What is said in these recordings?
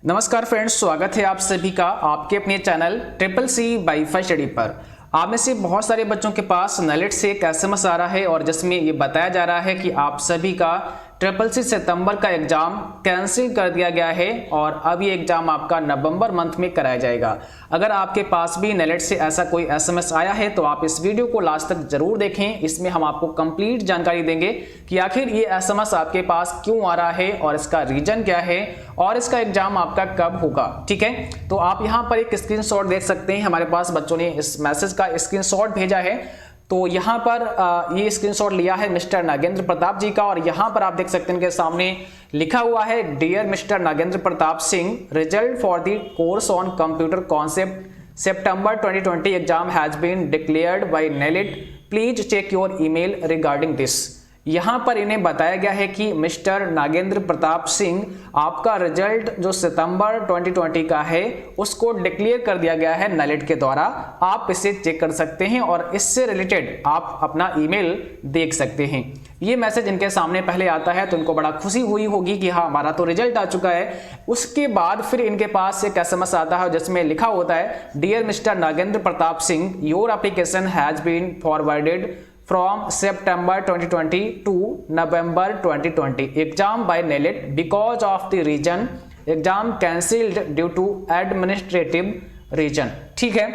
नमस्कार फ्रेंड्स, स्वागत है आप सभी का आपके अपने channel triple C WiFi study पर। आप में से बहुत सारे बच्चों के पास नलेट से एक एसएमएस आ रहा है और जिसमें ये बताया जा रहा है कि आप सभी का ट्रिपल सी सितंबर का एग्जाम कैंसिल कर दिया गया है और अब ये एग्जाम आपका नवंबर मंथ में कराया जाएगा। अगर आपके पास भी नलेट से ऐसा कोई एसएमएस आया है तो आप इस वीडियो को लास्ट तक जरूर देखें। इसमें हम आपको कंप्लीट जानकारी देंगे कि आखिर ये एसएमएस आपके पास क्यों आ रहा है और इसका रीजन क्या है और इसका एग्जाम आपका कब होगा। ठीक है, तो आप यहाँ पर एक स्क्रीनशॉट देख सकते हैं। हमारे पास बच्चों ने इस मैसेज का स्क्रीनशॉट भेजा है। तो यहाँ पर ये स्क्रीनशॉट लिया है मिस्टर नागेंद्र प्रताप जी का और यहाँ पर आप देख सकते हैं इनके सामने लिखा हुआ है, dear mister Nagendra Pratap Singh, result for the course on computer concept September 2020 exam has been declared by NIELIT, please check your email regarding this. यहाँ पर इन्हें बताया गया है कि मिस्टर नागेंद्र प्रताप सिंह, आपका रिजल्ट जो सितंबर 2020 का है उसको डिक्लेयर कर दिया गया है नेलिट के द्वारा। आप इसे चेक कर सकते हैं और इससे रिलेटेड आप अपना ईमेल देख सकते हैं। ये मैसेज इनके सामने पहले आता है तो इनको बड़ा खुशी हुई होगी कि हाँ, हमारा तो रिजल्ट आ चुका है। उसके बाद फिर इनके पास एक एसएमएस आता है जिसमें लिखा होता है, dear mister Nagendra Pratap Singh, your application has been forwarded from September 2020 to November 2020 exam by NELIT because of the reason exam cancelled due to administrative reason। ठीक है,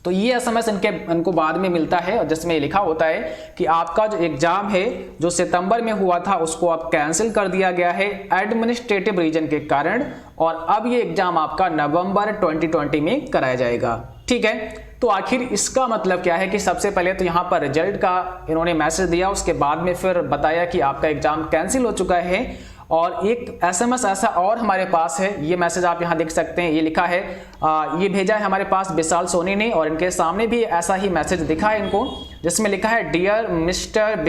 तो ये एसएमएस इनको बाद में मिलता है और जिसमें लिखा होता है कि आपका जो एग्जाम है जो सितंबर में हुआ था उसको अब कैंसिल कर दिया गया है एडमिनिस्ट्रेटिव रीजन के कारण और अब ये एग्जाम आपका नवंबर 2020 में कराया जाएगा। ठीक है, तो आखिर इसका मतलब क्या है कि सबसे पहले तो यहाँ पर रिजल्ट का इन्होंने मैसेज दिया, उसके बाद में फिर बताया कि आपका एग्जाम कैंसिल हो चुका है। और एक एसएमएस ऐसा और हमारे पास है, ये मैसेज आप यहाँ देख सकते हैं, ये लिखा है, ये भेजा है हमारे पास विशाल सोनी ने और इनके सामने भी ऐसा ही मैसेज दिखा है इनको, जिसमें लिखा है, dear mister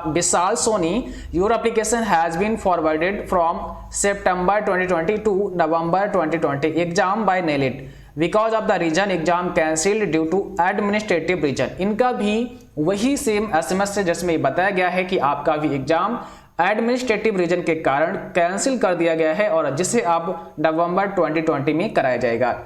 Vishal Soni, your application has been forwarded from September 2020 to November 2020 exam by NIELIT because of the reason exam cancelled due to administrative reason. इनका भी वही सेम एसएमएस है जिसमें बताया गया है कि आपका भी एग्जाम एडमिनिस्ट्रेटिव रीजन के कारण कैंसिल कर दिया गया है और जिसे अब नवंबर 2020 में कराया जाएगा।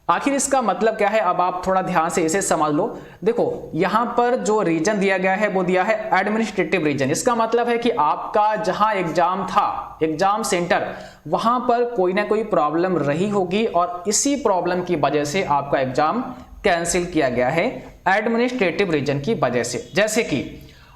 आखिर इसका मतलब क्या है, अब आप थोड़ा ध्यान से इसे समझ लो। देखो, यहां पर जो रीजन दिया गया है वो दिया है एडमिनिस्ट्रेटिव रीजन। इसका मतलब है कि आपका जहां एग्जाम था, एग्जाम सेंटर, वहां पर कोई ना कोई प्रॉब्लम रही होगी और इसी प्रॉब्लम की वजह से आपका एग्जाम कैंसिल किया गया है एडमिनिस्ट्रेटिव रीजन की वजह से। जैसे कि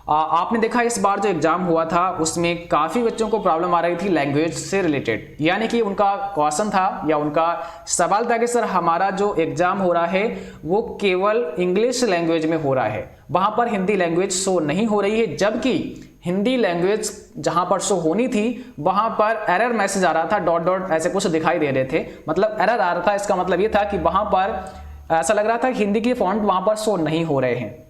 आपने देखा इस बार जो एग्जाम हुआ था उसमें काफी बच्चों को प्रॉब्लम आ रही थी लैंग्वेज से रिलेटेड, यानी कि उनका क्वेश्चन था या उनका सवाल था कि सर हमारा जो एग्जाम हो रहा है वो केवल इंग्लिश लैंग्वेज में हो रहा है, वहां पर हिंदी लैंग्वेज शो नहीं हो रही है, जबकि हिंदी लैंग्वेज जहां पर शो होनी थी वहां पर एरर मैसेज आ रहा था, डॉट डॉट ऐसे कुछ दिखाई दे रहे थे, मतलब एरर आ रहा था। इसका मतलब ये था कि वहां पर ऐसा लग रहा था कि हिंदी के फॉन्ट वहां पर शो नहीं हो रहे हैं।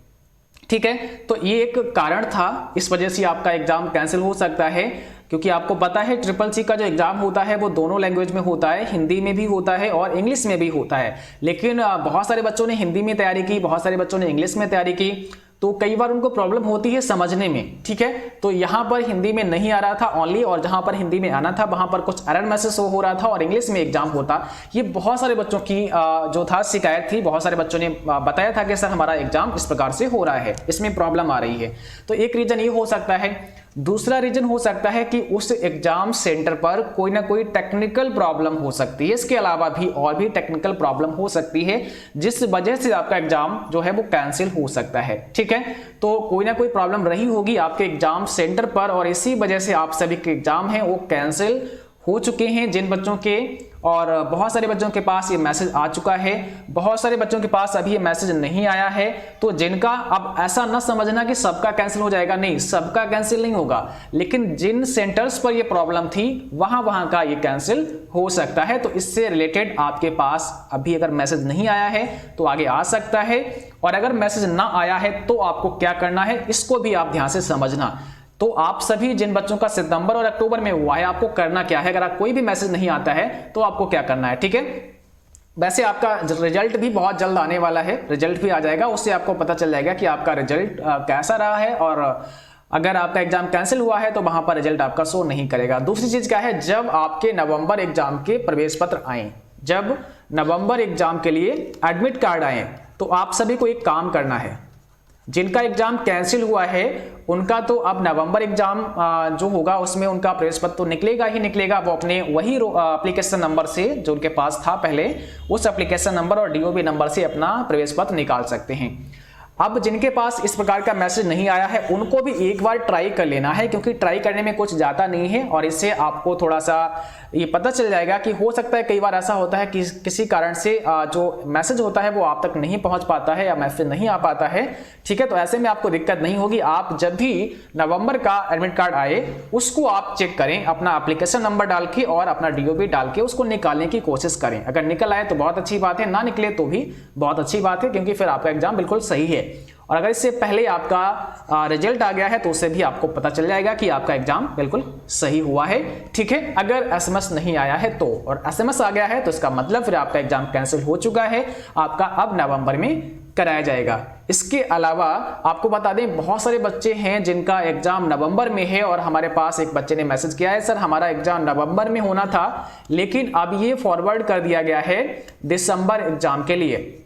ठीक है, तो ये एक कारण था, इस वजह से आपका एग्जाम कैंसिल हो सकता है, क्योंकि आपको पता है ट्रिपल सी का जो एग्जाम होता है वो दोनों लैंग्वेज में होता है, हिंदी में भी होता है और इंग्लिश में भी होता है। लेकिन बहुत सारे बच्चों ने हिंदी में तैयारी की, बहुत सारे बच्चों ने इंग्लिश में तैयारी की, तो कई बार उनको प्रॉब्लम होती है समझने में। ठीक है, तो यहाँ पर हिंदी में नहीं आ रहा था ओनली, और जहां पर हिंदी में आना था वहां पर कुछ एरर मैसेज हो रहा था और इंग्लिश में एग्जाम होता। ये बहुत सारे बच्चों की जो था शिकायत थी, बहुत सारे बच्चों ने बताया था कि सर हमारा एग्जाम इस प्रकार से हो रहा है, इसमें प्रॉब्लम आ रही है। तो एक रीजन ये हो सकता है। दूसरा रीजन हो सकता है कि उस एग्जाम सेंटर पर कोई ना कोई टेक्निकल प्रॉब्लम हो सकती है, इसके अलावा भी और भी टेक्निकल प्रॉब्लम हो सकती है जिस वजह से आपका एग्जाम जो है वो कैंसिल हो सकता है। ठीक है, तो कोई ना कोई प्रॉब्लम रही होगी आपके एग्जाम सेंटर पर और इसी वजह से आप सभी के एग्जाम हैं वो कैंसिल हो चुके हैं जिन बच्चों के, और बहुत सारे बच्चों के पास ये मैसेज आ चुका है, बहुत सारे बच्चों के पास अभी ये मैसेज नहीं आया है। तो जिनका, अब ऐसा ना समझना कि सबका कैंसिल हो जाएगा, नहीं, सबका कैंसिल नहीं होगा, लेकिन जिन सेंटर्स पर ये प्रॉब्लम थी वहां का ये कैंसिल हो सकता है। तो इससे रिलेटेड आपके पास अभी अगर मैसेज नहीं आया है तो आगे आ सकता है, और अगर मैसेज ना आया है तो आपको क्या करना है इसको भी आप ध्यान से समझना। तो आप सभी जिन बच्चों का सितंबर और अक्टूबर में हुआ है, आपको करना क्या है, अगर कोई भी मैसेज नहीं आता है तो आपको क्या करना है। ठीक है, वैसे आपका रिजल्ट भी बहुत जल्द आने वाला है, रिजल्ट भी आ जाएगा, उससे आपको पता चल जाएगा कि आपका रिजल्ट कैसा रहा है और अगर आपका एग्जाम कैंसिल हुआ है तो वहां पर रिजल्ट आपका शो नहीं करेगा। दूसरी चीज क्या है, जब आपके नवंबर एग्जाम के प्रवेश पत्र आए, जब नवंबर एग्जाम के लिए एडमिट कार्ड आए, तो आप सभी को एक काम करना है, जिनका एग्जाम कैंसिल हुआ है उनका तो अब नवंबर एग्जाम जो होगा उसमें उनका प्रवेश पत्र तो निकलेगा ही निकलेगा। वो अपने वही एप्लीकेशन नंबर से जो उनके पास था पहले, उस एप्लीकेशन नंबर और डीओबी नंबर से अपना प्रवेश पत्र निकाल सकते हैं। अब जिनके पास इस प्रकार का मैसेज नहीं आया है उनको भी एक बार ट्राई कर लेना है, क्योंकि ट्राई करने में कुछ जाता नहीं है और इससे आपको थोड़ा सा ये पता चल जाएगा कि हो सकता है कई बार ऐसा होता है कि किसी कारण से जो मैसेज होता है वो आप तक नहीं पहुंच पाता है या मैसेज नहीं आ पाता है। ठीक है, तो ऐसे में आपको दिक्कत नहीं होगी। आप जब भी नवंबर का एडमिट कार्ड आए उसको आप चेक करें, अपना एप्लीकेशन नंबर डाल के और अपना डीओबी डाल के उसको निकालने की कोशिश करें। अगर निकल आए तो बहुत अच्छी बात है, ना निकले तो भी बहुत अच्छी बात है, क्योंकि फिर आपका एग्जाम बिल्कुल सही है। और अगर इससे पहले आपका रिजल्ट आ गया है तो उससे भी आपको पता चल जाएगा कि आपका एग्जाम बिल्कुल सही हुआ है। ठीक है, अगर एसएमएस नहीं आया है तो, और एसएमएस आ गया है तो इसका मतलब फिर आपका एग्जाम कैंसिल हो चुका है, आपका अब नवंबर में कराया जाएगा। इसके अलावा आपको बता दें, बहुत सारे बच्चे हैं जिनका एग्जाम नवंबर में है और हमारे पास एक बच्चे ने मैसेज किया है, सर हमारा एग्जाम नवंबर में होना था लेकिन अब ये फॉरवर्ड कर दिया गया है दिसंबर एग्जाम के लिए।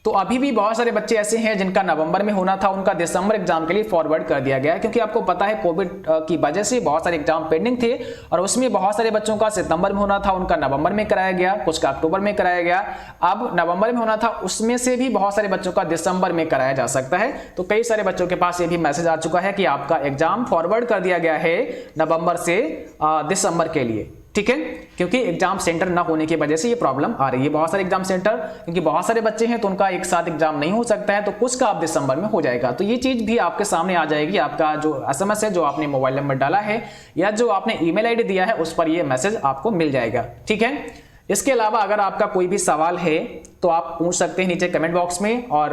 तो अभी भी बहुत सारे बच्चे ऐसे हैं जिनका नवंबर में होना था, उनका दिसंबर एग्जाम के लिए फॉरवर्ड कर दिया गया है, क्योंकि आपको पता है कोविड की वजह से बहुत सारे एग्जाम पेंडिंग थे और उसमें बहुत सारे बच्चों का सितंबर में होना था, उनका नवंबर में कराया गया, कुछ का अक्टूबर में कराया गया। अब नवंबर में होना था उसमें से भी बहुत सारे बच्चों का दिसंबर में कराया जा सकता है। तो कई सारे बच्चों के पास ये भी मैसेज आ चुका है कि आपका एग्जाम फॉरवर्ड कर दिया गया है नवंबर से दिसंबर के लिए। ठीक है, क्योंकि एग्जाम सेंटर ना होने की वजह से ये प्रॉब्लम आ रही है। बहुत सारे एग्जाम सेंटर, क्योंकि बहुत सारे बच्चे हैं तो उनका एक साथ एग्जाम नहीं हो सकता है, तो कुछ का अब दिसंबर में हो जाएगा। तो ये चीज भी आपके सामने आ जाएगी। आपका जो एसएमएस है, जो आपने मोबाइल नंबर डाला है या जो आपने ईमेल आईडी दिया है, उस पर ये मैसेज आपको मिल जाएगा। ठीक है, इसके अलावा अगर आपका कोई भी सवाल है तो आप पूछ सकते हैं नीचे कमेंट बॉक्स में, और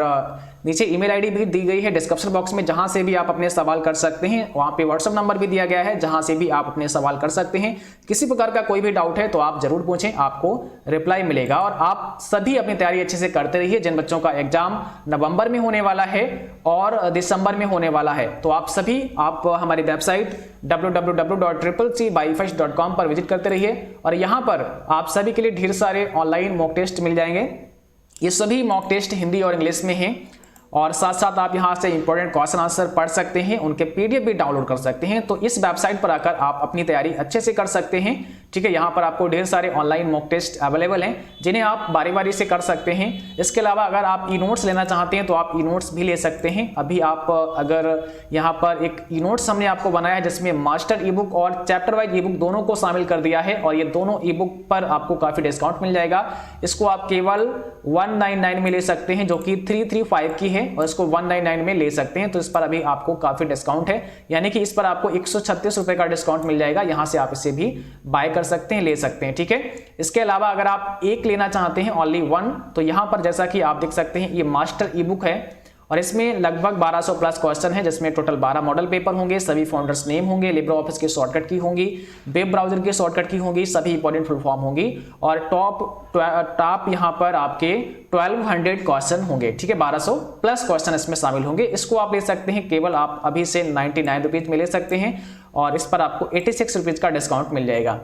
नीचे ईमेल आईडी भी दी गई है डिस्क्रिप्शन बॉक्स में, जहां से भी आप अपने सवाल कर सकते हैं। वहां पे व्हाट्सएप नंबर भी दिया गया है जहां से भी आप अपने सवाल कर सकते हैं। किसी प्रकार का कोई भी डाउट है तो आप जरूर पूछें, आपको रिप्लाई मिलेगा। और आप सभी अपनी तैयारी अच्छे से करते रहिए। जिन बच्चों का एग्जाम नवंबर में होने वाला है और दिसंबर में होने वाला है, तो आप सभी हमारी वेबसाइट www.cccbyfirst.com पर विजिट करते रहिए, और यहाँ पर आप सभी के लिए ढेर सारे ऑनलाइन मॉक टेस्ट मिल जाएंगे। ये सभी मॉक टेस्ट हिंदी और इंग्लिश में हैं, और साथ साथ आप यहां से इंपॉर्टेंट क्वेश्चन आंसर पढ़ सकते हैं, उनके पीडीएफ भी डाउनलोड कर सकते हैं। तो इस वेबसाइट पर आकर आप अपनी तैयारी अच्छे से कर सकते हैं। ठीक है, यहाँ पर आपको ढेर सारे ऑनलाइन मॉक टेस्ट अवेलेबल हैं जिन्हें आप बारी बारी से कर सकते हैं। इसके अलावा अगर आप ई नोट्स लेना चाहते हैं तो आप ई नोट्स भी ले सकते हैं। अभी आप अगर यहाँ पर एक ई नोट्स हमने आपको बनाया है जिसमें मास्टर ई बुक और चैप्टर वाइज ई बुक दोनों को शामिल कर दिया है, और ये दोनों ई बुक पर आपको काफी डिस्काउंट मिल जाएगा। इसको आप केवल 199 में ले सकते हैं, जो कि 335 की है, और इसको 199 में ले सकते हैं। तो इस पर अभी आपको काफी डिस्काउंट है, यानी कि इस पर आपको 136 रुपए का डिस्काउंट मिल जाएगा। यहां से आप इसे भी बाय कर सकते हैं, ले सकते हैं। ठीक है, इसके अलावा अगर आप एक लेना चाहते हैं, ओनली वन, तो यहां पर जैसा कि आप देख सकते हैं ये मास्टर ई बुक है, और इसमें लगभग 1200 प्लस क्वेश्चन है, जिसमें टोटल 12 मॉडल पेपर होंगे, सभी फाउंडर्स नेम होंगे, लिब्रे ऑफिस की शॉर्टकट की होंगी, वेब ब्राउजर की शॉर्टकट की होंगी, सभी इंपॉर्टेंट फुल फॉर्म होंगी, और टॉप यहाँ पर आपके 1200 क्वेश्चन होंगे। ठीक है, 1200 प्लस क्वेश्चन इसमें शामिल होंगे। इसको आप ले सकते हैं, केवल आप अभी से 99 रुपीज में ले सकते हैं, और इस पर आपको 86 रुपीज का डिस्काउंट मिल जाएगा।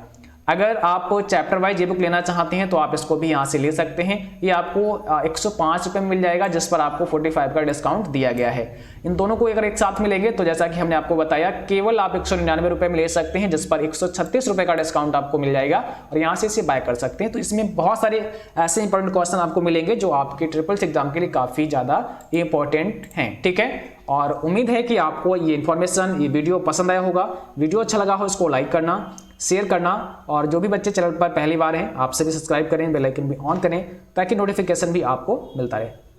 अगर आप चैप्टर वाइज ई बुक लेना चाहते हैं तो आप इसको भी यहाँ से ले सकते हैं। ये आपको 105 रुपये में मिल जाएगा, जिस पर आपको 45 का डिस्काउंट दिया गया है। इन दोनों को अगर एक साथ मिलेंगे तो जैसा कि हमने आपको बताया, केवल आप 199 रुपये में ले सकते हैं, जिस पर 136 रुपये का डिस्काउंट आपको मिल जाएगा, और यहाँ से इसे बाय कर सकते हैं। तो इसमें बहुत सारे ऐसे इंपॉर्टेंट क्वेश्चन आपको मिलेंगे जो आपके ट्रिपल्स एग्जाम के लिए काफ़ी ज़्यादा इंपॉर्टेंट हैं। ठीक है, और उम्मीद है कि आपको ये इन्फॉर्मेशन, ये वीडियो पसंद आया होगा। वीडियो अच्छा लगा हो इसको लाइक करना, शेयर करना, और जो भी बच्चे चैनल पर पहली बार हैं आप सभी सब्सक्राइब करें, बेल आइकन भी ऑन करें ताकि नोटिफिकेशन भी आपको मिलता रहे।